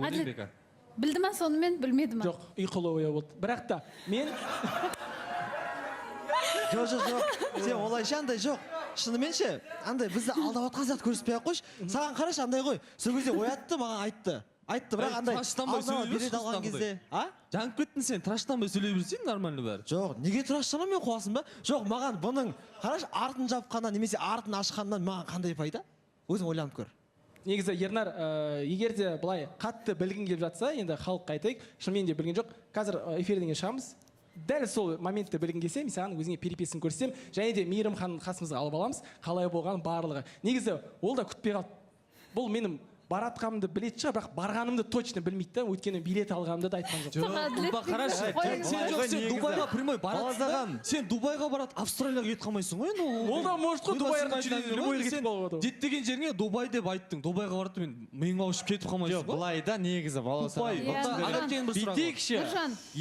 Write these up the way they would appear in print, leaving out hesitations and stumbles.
ойлаймын бека. Білді ма сонымен, білмеді ма? Жоқ, ұйқылы ояу болды. Бірақ та мен жоқ. Сен олайша андай жоқ. Шынымен ше, андай бізді алдап отқан сияқты көрсетпей ақ қойшы. Саған қарашы андай ғой. Сол кезде оятты, маған айтты. Бірақ андай алдап береді алған кезде. Жаңып кеттің сен, тыраштанбай сөйлей берсең нормально бәрі. Жоқ, неге тыраштанамын мен қуасың ба? Жоқ, маған бұның қарашы артын жапқаннан немесе артын ашқаннан маған қандай пайда? Өзің ойланып көр. негізі Ернар, егер де былай қатты білгің келіп жатса, енді халыққа айтайық, шынымен де білген жоқ. Қазір эфирден шығамыз. Дәл сол моментті білгің келсе, мен саған өзіңе перепискасын көрсетемін, және де Мейірімханды қасымызға алып аламыз, қалай болған барлығы. Негізі ол да күтпей қалды. Бұл менің баратқанымды білетін шығар, бірақ барғанымды точно білмейді да, өйткені билет алғанымды да айтқан жоқ. Бұл қарашы, сен Дубайға прямой барасың. Сен Дубайға барады, Австралияға кетіп қалмайсың ғой енді. Ол да может қой Дубайға кетіп қалуы. Деттеген жеріңе Дубай деп айттың. Дубайға барды мен миыңа ұшып кетіп қалмайсың ғой. Былай да негізі балауса. Бүйтейікші.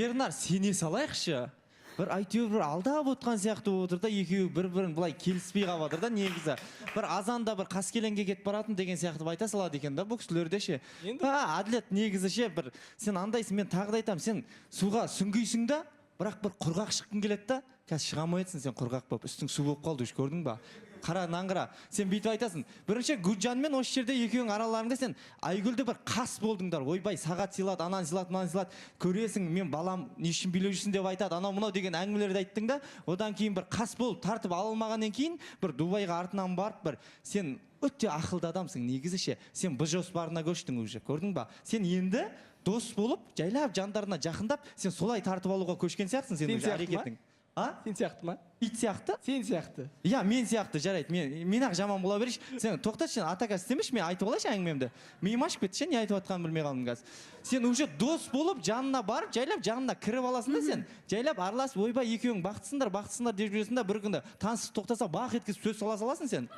Ернар, сене салайықшы. Бір әйтеуір бір алдап отқан сияқты отыр да, екеуі бір-бірін былай келіспей қалып отыр да, негізі. Бір азанда бір қаскелеңге кетіп баратын деген сияқты айта салады екен да, бұл кісілерде ше. Әділет негізі ше, бір сен андайсың, мен тағы да айтамын, сен суға сүңгейсің да, бірақ бір құрғақ шыққың келеді да, қазір шыға алмайсың сен құрғақ болып, үстің су болып қалды, үш көрдің ба? Қара наңғыра, сен бүйтіп айтасың. Бірінші Гүлжанмен осы жерде екеуің араларыңда сен Айгүлді бір қас болдыңдар. Ойбай, сағат сыйлады, ананы сыйлады, мынаны сыйлады. Көресің, мен балам не үшін билеп жүрсің деп айтады. Анау мынау деген әңгімелерді айттың да, одан кейін бір қас болып тартып ала алмағаннан кейін бір Дубайға артынан барып бір сен өте ақылды адамсың негізі ше. Сен бұл жоспарына көштің уже, көрдің ба? Сен енді дос болып, жайлап жандарына жақындап, сен солай тартып алуға көшкен сияқтысың сен уже әрекетің. Сен сияқты ма? Ит сияқты? Сен сияқты. Иә, мен сияқты, жарайды. Мен ақ жаман бола берейші. Сен тоқташы, сен атака істемеші, мен айтып алайшы әңгімемді. Миым ашып кетті, не айтып жатқанын білмей қалдым қазір. Сен уже дос болып, жанына барып, жайлап жанына кіріп аласың да сен. Жайлап араласып, ойбай, екеуің бақыттысыңдар деп жүресің да, бір күнде танысып тоқтаса, бақ еткізіп сөз сала саласың сен.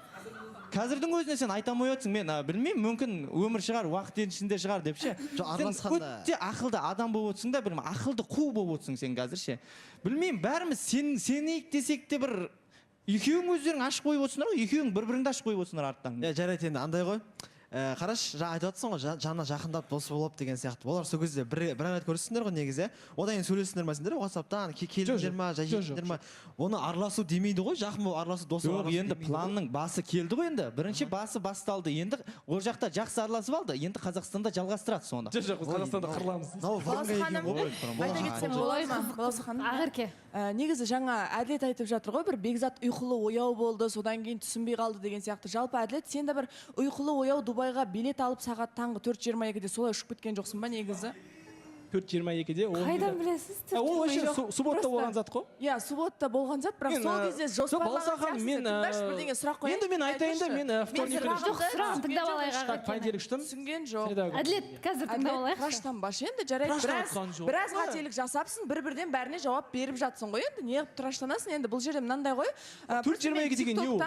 Қазірдің өзіне сен айта алмай отырсың, мен білмеймін, мүмкін өмір шығар, уақыт еншісінде шығар деп ше. Сен өте ақылды адам болып отырсың да, білмеймін, ақылды қу болып отырсың сен қазір ше. Білмеймін, бәріміз сенейік десек те бір екеуің өздерің ашық қойып отырсыңдар ғой, екеуің бір-біріңді ашық қойып отырсыңдар арттан. Жарайды енді андай ғой. Қараш, жаңа айтып жатсың ғой, жанына жақындап дос болып деген сияқты. Олар сол кезде бір рет көріссіңдер ғой негізі. Одан кейін сөйлессіңдер ма сендер WhatsApp-тан, келдіңдер ма, жайдыңдер ма? Оны араласу демейді ғой, жақын болып араласу, дос болып араласу. Енді планның басы келді ғой енді. Бірінші басы басталды. Енді ол жақта жақсы араласып алды. Енді Қазақстанда жалғастырады соны. Жоқ, Қазақстанда қырыламыз. Негізі жаңа Әділет айтып жатыр ғой, бір Бекзат ұйқылы ояу болды, содан кейін түсінбей қалды деген сияқты. Жалпы Әділет, сен де бір ұйқылы ояу Дубайға билет алып сағат таңғы 4:22-де солай ұшып кеткен жоқсың ба негізі? 4:22-де ол қайдан білесіз? ол вообще субботта болған зат қой. Иә, субботта болған зат, бірақ сол кезде жоспарлаған бірдеңе сұрақ қояйын. Енді мен айтайын да, мен вторник сұрағын тыңдап алайық. Понедельник іштім. Түсінген жоқ. Әділет, қазір тыңдап алайық. Тыраштанбашы енді, жарайды. Біраз қателік жасапсың, бір-бірден бәріне жауап беріп жатсың ғой енді. Не қылып тыраштанасың енді? Бұл жерде мынандай ғой. 4:22 деген не ол?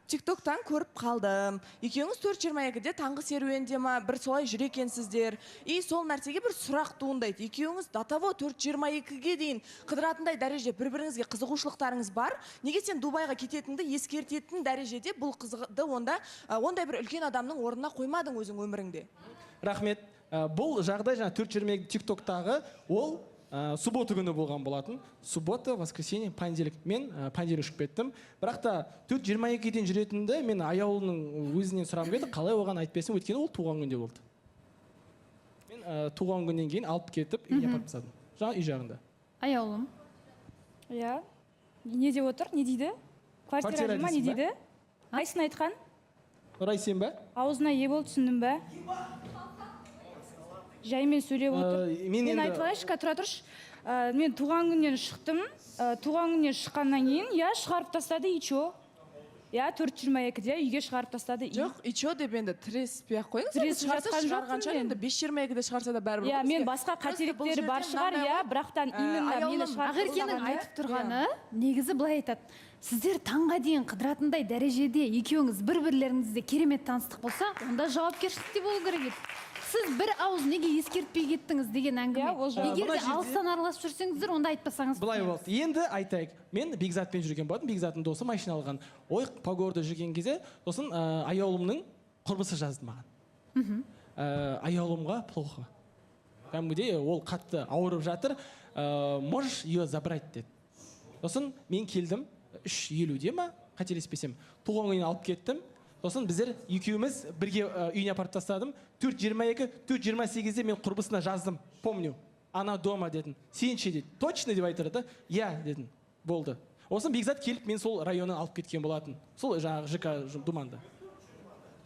TikTok-тан көріп қалдым. Екеуіңіз 4:22-де таңғы серуенде ма, бір солай жүр екенсіздер. И сол нәрсеге бір сұрақ туындайды. Екеуіңіз датаво 4:22-ге дейін қыдыратындай дәрежеде бір-біріңізге қызығушылықтарыңыз бар. Неге сен Дубайға кететінді ескертетін дәрежеде бұл қызықты ондай бір үлкен адамның орнына қоймадың өзің өміріңде? Рахмет. Бұл жағдай жаңа 4:22 TikTok-тағы ол суббота күні болған болатын. Суббота, воскресенье, понедельник. Мен понедельник ұшып кеттім. Бірақ та 4:22-ден жүретінді мен аяулының өзінен сұрағым келді, қалай оған айтпайсың, өйткені ол туған күнде болды. Мен туған күннен кейін алып кетіп үйіне апарып тастадым. Жаңа үй жағында. Аяулым. Иә. Не деп отыр? Не дейді? Квартира ма не дейді? Қайсын айтқан? Нұрай сен ба? Аузына ие болып түсіндің ба? Жаймен сөйлеп отыр. Мен айтылайыншы, тұра тұршы. Мен туған күннен шықтым. Туған күннен шыққаннан кейін, я шығарып тастады, и чо? Я 4:22-де үйге шығарып тастады. Жоқ, и чо деп енді тіреспей ақ қойыңыз. Шығарғанша енді 5:22-де шығарса да бәрібір. Иә, мен басқа қателіктері бар шығар, иә, бірақтан именно мені шығарып Ақеркенің айтып тұрғаны негізі былай айтады. Сіздер таңға дейін қыдыратындай дәрежеде екеуіңіз бір-бірлеріңізде керемет таныстық болса, онда жауапкершілікте болу керек еді. Сіз бір ауыз неге ескертпей кеттіңіз деген әңгіме. Егер де алыстан араласып жүрсеңіздер, онда айтпасаңыз. Былай болды. Енді айтайық. Мен Бекзатпен жүрген болдым. Бекзаттың досы машина алған. Ой, Погорда жүрген кезде, сосын аяулымның құрбысы жазды маған. Аяулымға плохо. кәдімгідей ол қатты ауырып жатыр, можешь ее забрать деді. Сосын мен келдім, 3:50-де ма, қателеспесем, туған күніне алып кеттім. Сосын біздер екеуміз бірге үйіне апарып тастадым. 4:22, 4:28-де мен құрбысына жаздым, помню. Она дома дедім. Сен ше деді. Точно деп айтыр да? Я дедім. Болды. Осын Бекзат келіп мен сол районнан алып кеткен болатын. Сол жаңағы ЖК Думанда.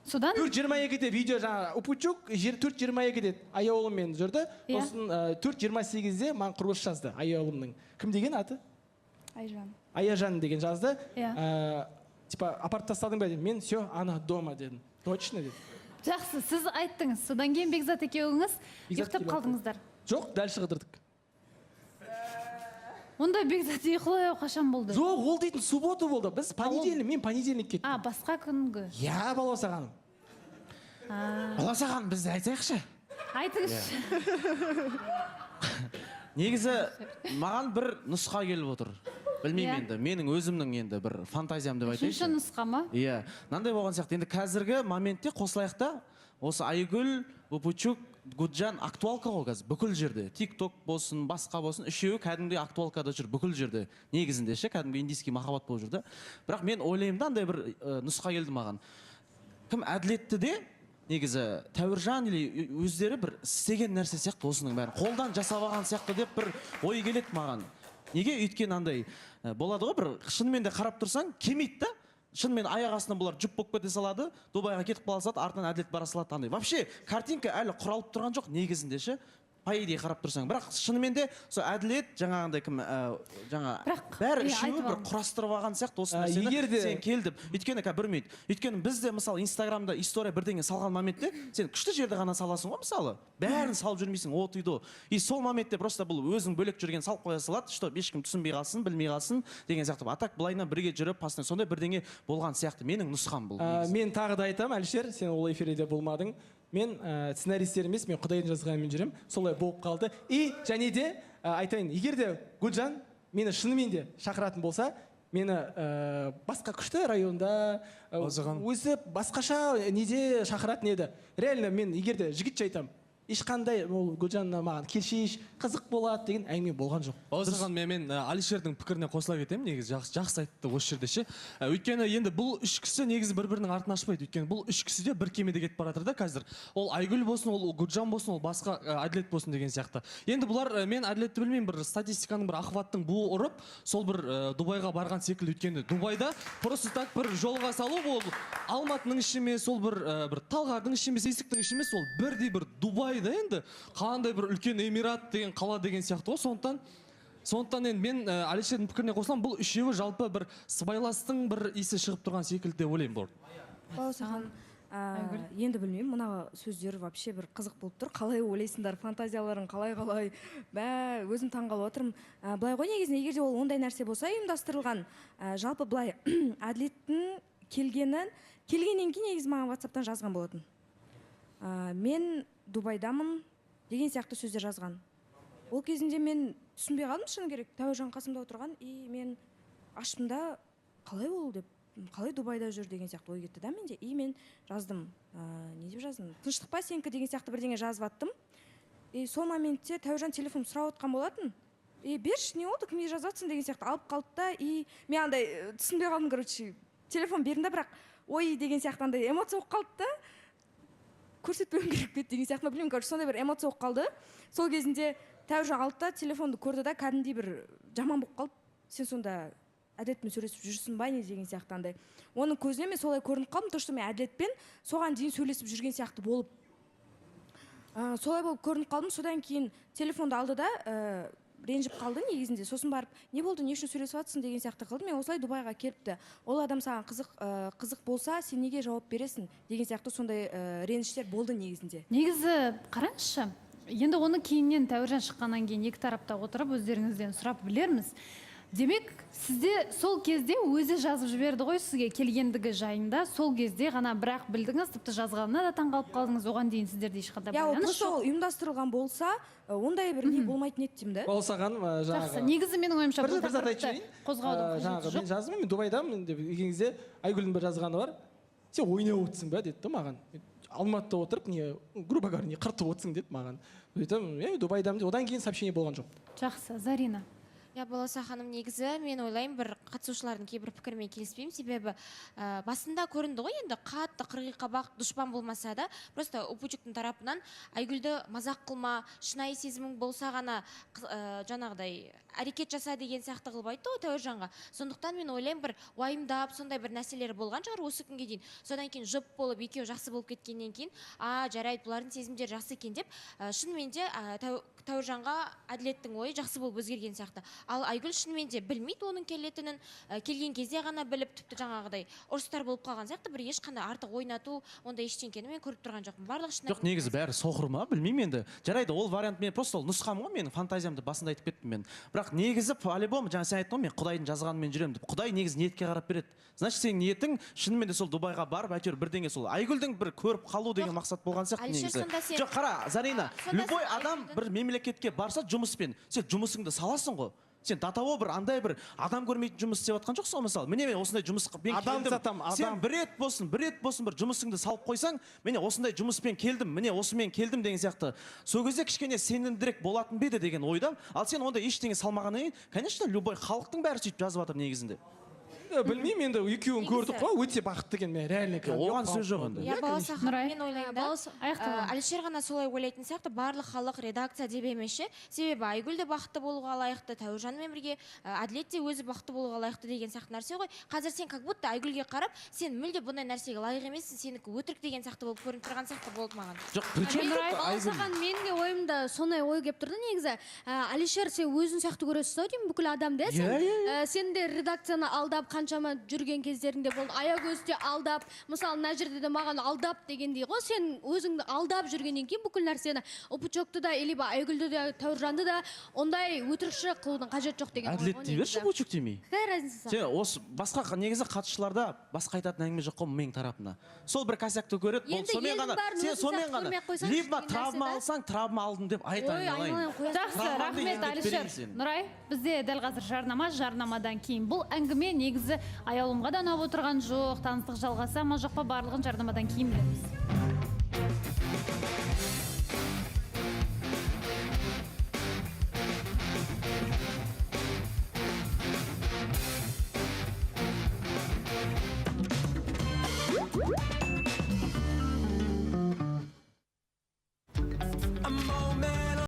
Содан 4:22-де видео жаңағы Упучук 4:22-де аяулыммен жүрді. Сосын 4:28-де маған құрбыс жазды аяулымның. Кім деген аты? Айжан. Аяжан деген жазды. Типа апарып тастадың ба дедім. Мен все, она дома дедім. Точно дедім. жақсы, сіз айттыңыз. Содан кейін Бекзат екеуіңіз ұйықтап қалдыңыздар. Жоқ, дәл шығыдырдық. Онда Бекзат ұйқылау қашан болды? Жоқ, ол дейтін суббота болды. Біз понедельник, мен понедельник кеттім. Басқа күнгі. Я, Балауса ханым. Балауса ханым, біз айтайықшы. Айтыңызшы. Негізі маған бір нұсқа келіп отыр. Білмеймін енді, менің өзімнің енді бір фантазиям деп айтайыншы. Үшінші нұсқа ма? Иә, мынандай болған сияқты. Енді қазіргі моментте қосылайықта осы Айгүл, Упучук, Гуджан актуалка ғой қазір бүкіл жерде. TikTok болсын, басқа болсын, үшеуі кәдімгідей актуалкада жүр бүкіл жерде. Негізінде ше, кәдімгі индийский махаббат болып жүрді. Бірақ мен ойлаймын да, андай бір нұсқа келді маған. Кім әділетті де, негізі Тәуіржан или өздері бір істеген нәрсе сияқты осының бәрін қолдан жасап алған сияқты деп бір ой келеді маған. Неге? Өйткені андай болады ғой, бір шынымен де қарап тұрсаң келмейді да. Шынымен аяқ астынан бұлар жұп болып кете салады, Дубайға кетіп қала салады, артынан әділет бара салады андай. Вообще картинка әлі құралып тұрған жоқ негізінде ше. По идее қарап тұрсаң, бірақ шынымен де сол әділет жаңағындай кім бәрі үшеуі бір құрастырып алған сияқты осы нәрсені сен келдіп. Өйткені білмейді. Өйткені бізде мысалы Инстаграмда история бірдеңе салған моментте сен күшті жерде ғана саласың ғой мысалы. Бәрін салып жүрмейсің, от үйді. И сол моментте просто бұл өзің бөлек жүрген салып қоя салады, что ешкім түсінбей қалсын, білмей қалсын деген сияқты. А так былайынан бірге жүріп, пасына сондай бірдеңе болған сияқты. Менің нұсқам бұл. Мен тағы да айтамын, Әлішер, сен ол эфирде болмадың. Мен сценаристер емес, мен Құдайдың жазғанымен жүрем. Солай болып қалды. И және де айтайын, егер де Гүлжан мені шынымен де шақыратын болса, мені басқа күшті районда өзі басқаша неде шақыратын еді. Реально мен егер де жігітше айтамын, ешқандай ол Гүлжанна маған келшейш, қызық болады деген әңгіме болған жоқ. Осыған мен Алишердің пікіріне қосыла кетемін, негізі жақсы айтты осы жерде ше. Өйткені енді бұл үш кісі негізі бір-бірінің артын ашпайды. Өйткені бұл үш кісі де бір кемеде кетіп бара жатыр да қазір. Ол Айгүл болсын, ол Гүлжан болсын, ол басқа әділет болсын деген сияқты. Енді бұлар мен әділетті білмеймін, бір статистиканың бір ахваттың буы ұрып, сол бір Дубайға барған секілді. Өйткені Дубайда просто так бір жолға салу ол Алматының іші емес, сол бір Талғардың іші емес, Есіктің іші емес, ол бірдей бір Дубай да енді қандай бір үлкен эмират деген қала деген сияқты ғой. Сондықтан енді мен Алишердің пікіріне қосыламын, бұл үшеуі жалпы бір сыбайластың бір иісі шығып тұрған секілді деп ойлаймын бұл. Баласахан, енді білмеймін, мына сөздер вообще бір қызық болып тұр. Қалай ойлайсыңдар, фантазияларың қалай, өзім таңғалып отырмын. Былай ғой, негізінде егер де ол ондай нәрсе болса ұйымдастырылған, жалпы былай әділеттің келгеннен кейін негізі маған WhatsApp-тан жазған болатын. Мен Дубайдамын деген сияқты сөздер жазған. Ол кезінде мен түсінбей қалдым, шыны керек. Тәуіржан қасымда отырған, и мен аштым да, қалай ол деп, қалай Дубайда жүр деген сияқты ой кетті да менде. И мен жаздым, не деп жаздым? Тыныштық па сенікі деген сияқты бірдеңе жазып аттым. И сол моментте Тәуіржан телефон сұрап отқан болатын. И берші, не oldu, кімге жазатсың деген сияқты алып қалды да, и мен андай түсінбей қалдым, короче, телефон бердім да, бірақ ой деген сияқты андай эмоция болып қалды да. Көрсетпеуім керек пе деген сияқты, білмеймін, короче, сондай бір эмоция болып қалды. Сол кезінде Тәуіржан алды да, телефонды көрді да, кәдімгідей бір жаман болып қалды. Сен сонда әділетпен сөйлесіп жүрсің ба не деген сияқты андай. Оның көзіне мен солай көрініп қалдым, то что мен әділетпен соған дейін сөйлесіп жүрген сияқты болып. Солай болып көрініп қалдым. Содан кейін телефонды алды да, ренжіп қалды негізінде. Сосын барып, не болды, не үшін сөйлесіп жатсың деген сияқты қылды. Мен осылай Дубайға келіпті. Ол адам саған қызық болса, сен неге жауап бересің деген сияқты сондай реніштер болды негізінде. Негізі қараңызшы, енді оны кейіннен Тәуіржан шыққаннан кейін екі тарапта отырып өздеріңізден сұрап білерміз. Демек, сізде сол кезде өзі жазып жіберді ғой сізге келгендігі жайында, сол кезде ғана бірақ білдіңіз, тіпті жазғанына да таңғалып қалдыңыз, оған дейін сіздерде ешқандай байланыс жоқ. Ол ұйымдастырылған болса, ондай бір не болмайтын еді деймін да. Баласахан жаңағы. Негізі менің ойымша бұл тақырыпты қозғаудың қажеті жоқ. Мен жаздым, мен Дубайдамын деп келген кезде Айгүлдің бір жазғаны бар. Сен ойнап отырсың ба деді да маған. алматыда отырып не грубо говоря не қыртып отырсың деді маған. Айтамын дубайдамын деп. Одан кейін сообщение болған жоқ. Жақсы, Зарина. Балауса ханым, негізі мен ойлаймын бір қатысушылардың кейбір пікірмен келіспеймін, себебі басында көрінді ғой, енді қатты қырғи қабақ дұшпан болмаса да, просто Упучуктың тарапынан Айгүлді мазақ қылма, шынайы сезімің болса ғана жаңағыдай әрекет жаса деген сияқты қылып айтты ғой Тәуіржанға. Сондықтан мен ойлаймын бір уайымдап, сондай бір нәрселері болған шығар осы күнге дейін. Содан кейін жұп болып, екеуі жақсы болып кеткеннен кейін, жарайды, бұлардың сезімдері жақсы екен деп, шынымен де Тәуіржанға әділеттің ойы жақсы болып өзгерген сияқты. Ал Айгүл шынымен де білмейді оның келетінін, келген кезде ғана біліп, тіпті жаңағыдай ұрыстар болып қалған сияқты, бір ешқандай артық ойнату, онда ештеңкені мен көріп тұрған жоқпын. Барлығы шынайы. Жоқ, негізі бәрі соқыр ма, білмеймін енді. Жарайды, ол вариант мен просто ол нұсқам ғой, менің фантазиямды басында айтып кеттім мен. Бірақ негізі по-любому жаңа сен айттың ғой, мен Құдайдың жазғанымен жүремін деп. Құдай негізі ниетке қарап береді. Значит, сенің ниетің шынымен де сол Дубайға барып, әйтеуір бірдеңе сол Айгүлдің бір көріп қалу деген мақсат болған сияқты негізі. Жоқ, қара, Зарина, любой адам бір мемлекетке барса жұмыспен, сен жұмысыңды саласың ғой. Сен татаво бір андай бір адам көрмейтін жұмыс істеп жатқан жоқсың ғой, мысалы. Міне мен осындай жұмысқа мен келдім. Сен бір рет болсын бір жұмысыңды салып қойсаң, міне осындай жұмыспен келдім, міне осымен келдім деген сияқты. Сол кезде кішкене сенімдірек болатын ба еді деген ойдам. Ал сен онда ештеңе салмағаннан кейін, конечно, любой халықтың бәрі сөйтіп жазып жатыр негізінде. Білмеймін, енді екеуін көрдік қой, өте бақытты екен, мен реально. Оған сөз жоқ енді. Балауса ханым, мен ойлаймын да, Әлішер ғана солай ойлайтын сияқты, барлық халық редакция деп емес ше. Себебі Айгүл де бақытты болуға лайықты, Тәуіржанмен бірге Әділет те өзі бақытты болуға лайықты деген сияқты нәрсе ғой. Қазір сен как будто Айгүлге қарап, сен мүлде бұндай нәрсеге лайық емессің, сенікі өтірік деген сияқты болып көрініп тұрған сияқты болды маған. Балауса менің де ойымда сондай ой келіп тұрды негізі. Әлішер, сен өзің сияқты көресің ау деймін, бүкіл адамды. Сен де редакцияны алдап, қаншама жүрген кездеріңде болды, аягөзде алдап, мысалы мына жерде де маған алдап дегендей ғой, сен өзіңді алдап жүргеннен кейін бүкіл нәрсені Упучокты да, либо Айгүлді де, Тәуіржанды да ондай өтірікші қылудың қажет жоқ деген. Әділет дей берші, Упучок демей. Қай разница? Сен осы басқа негізі қатысушыларда басқа айтатын әңгіме жоқ қой менің тарапымнан. Сол бір косякты көреді, бұл сонымен ғана, сен сонымен ғана либо травма алсаң, травма алдым деп айтайын. Жақсы, рахмет Әлішер. Нұрай, бізде дәл қазір жарнамадан кейін бұл әңгіме негізі аяулымға да ұнап отырған жоқ, таныстық жалғаса ма жоқ па, барлығын жарнамадан кейін білеміз.